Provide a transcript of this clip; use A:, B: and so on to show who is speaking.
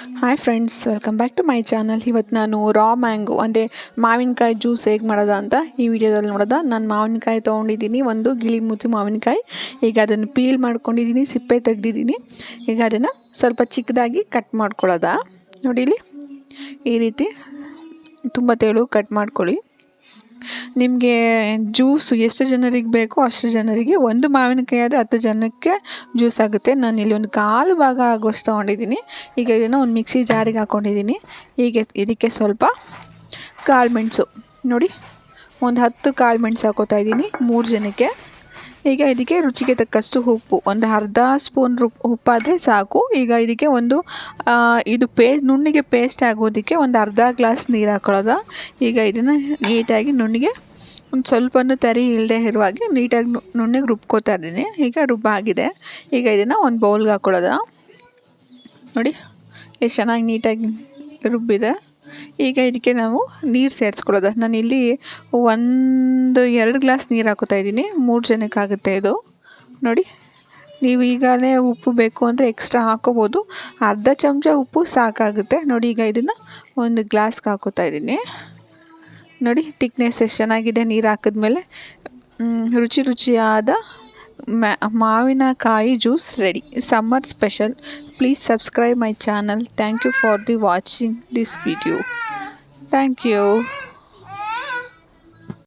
A: Hi friends, welcome back to my channel. ಇವತ್ತು ನಾನು ರಾ mango ಅಂದರೆ ಮಾವಿನಕಾಯಿ ಜ್ಯೂಸ್ ಹೇಗೆ ಮಾಡೋದು ಅಂತ ಈ ವಿಡಿಯೋದಲ್ಲಿ ನೋಡೋದ. ನಾನು ಮಾವಿನಕಾಯಿ ತೊಗೊಂಡಿದ್ದೀನಿ, ಒಂದು ಗಿಳಿಮೂತಿ ಮಾವಿನಕಾಯಿ. ಈಗ ಅದನ್ನು ಪೀಲ್ ಮಾಡ್ಕೊಂಡಿದ್ದೀನಿ, ಸಿಪ್ಪೆ ತೆಗೆದಿದ್ದೀನಿ. ಈಗ ಅದನ್ನು ಸ್ವಲ್ಪ ಚಿಕ್ಕದಾಗಿ ಕಟ್ ಮಾಡ್ಕೊಳ್ಳೋದ. ನೋಡಿ ಇಲ್ಲಿ ಈ ರೀತಿ ತುಂಬ ತೆಳು ಕಟ್ ಮಾಡ್ಕೊಳ್ಳಿ. ನಿಮಗೆ ಜ್ಯೂಸು ಎಷ್ಟು ಜನರಿಗೆ ಬೇಕೋ ಅಷ್ಟು ಜನರಿಗೆ, ಒಂದು ಮಾವಿನಕಾಯಿ ಆದರೆ 10 ಜನಕ್ಕೆ ಜ್ಯೂಸ್ ಆಗುತ್ತೆ. ನಾನು ಇಲ್ಲಿ ಒಂದು ಕಾಲು ಭಾಗ ಆಗೋಷ್ಟು ತೊಗೊಂಡಿದ್ದೀನಿ. ಈಗ ಇದನ್ನು ಒಂದು ಮಿಕ್ಸಿ ಜಾರಿಗೆ ಹಾಕ್ಕೊಂಡಿದ್ದೀನಿ. ಹೀಗೆ ಇದಕ್ಕೆ ಸ್ವಲ್ಪ ಕಾಳು ಮೆಣಸು, ನೋಡಿ ಒಂದು 10 ಕಾಳು ಮೆಣಸು ಹಾಕೋತಾ ಇದ್ದೀನಿ 3 ಜನಕ್ಕೆ. ಈಗ ಇದಕ್ಕೆ ರುಚಿಗೆ ತಕ್ಕಷ್ಟು ಉಪ್ಪು, ಒಂದು ಅರ್ಧ ಸ್ಪೂನ್ ಉಪ್ಪಾದರೆ ಸಾಕು. ಈಗ ಇದಕ್ಕೆ ಒಂದು ಇದು ನುಣ್ಣಿಗೆ ಪೇಸ್ಟ್ ಆಗೋದಕ್ಕೆ ಒಂದು ಅರ್ಧ ಗ್ಲಾಸ್ ನೀರು ಹಾಕೊಳ್ಳೋದು. ಈಗ ಇದನ್ನು ನೀಟಾಗಿ ನುಣ್ಣಿಗೆ ಒಂದು ಸ್ವಲ್ಪನೂ ತರಿ ಇಲ್ಲದೆ ಇರುವಾಗೆ ನೀಟಾಗಿ ನುಣ್ಣಗೆ ರುಬ್ಕೋತಾ ಇದ್ದೀನಿ. ಈಗ ರುಬ್ಬಾಗಿದೆ. ಈಗ ಇದನ್ನು ಒಂದು ಬೌಲ್ಗೆ ಹಾಕೊಳ್ಳೋದು. ನೋಡಿ ಎಷ್ಟು ಚೆನ್ನಾಗಿ ನೀಟಾಗಿ ರುಬ್ಬಿದೆ. ಈಗ ಇದಕ್ಕೆ ನಾವು ನೀರು ಸೇರಿಸ್ಕೊಳ್ಳೋದು. ನಾನಿಲ್ಲಿ 2 ಗ್ಲಾಸ್ ನೀರು ಹಾಕೋತಾ ಇದ್ದೀನಿ. 3 ಜನಕ್ಕೆ ಆಗುತ್ತೆ ಇದು. ನೋಡಿ, ನೀವು ಈಗಲೇ ಉಪ್ಪು ಬೇಕು ಅಂದರೆ ಎಕ್ಸ್ಟ್ರಾ ಹಾಕೋಬೋದು. ಅರ್ಧ ಚಮಚ ಉಪ್ಪು ಸಾಕಾಗುತ್ತೆ. ನೋಡಿ, ಈಗ ಇದನ್ನು ಒಂದು ಗ್ಲಾಸ್ಗೆ ಹಾಕೋತಾ ಇದ್ದೀನಿ. ನೋಡಿ ತಿಕ್ನೆಸ್ ಎಷ್ಟು ಚೆನ್ನಾಗಿದೆ. ನೀರು ಹಾಕಿದ್ಮೇಲೆ ರುಚಿಯಾದ ಮಾವಿನಕಾಯಿ juice ready. Summer special. Please subscribe my channel. Thank you for the watching this video. Thank you.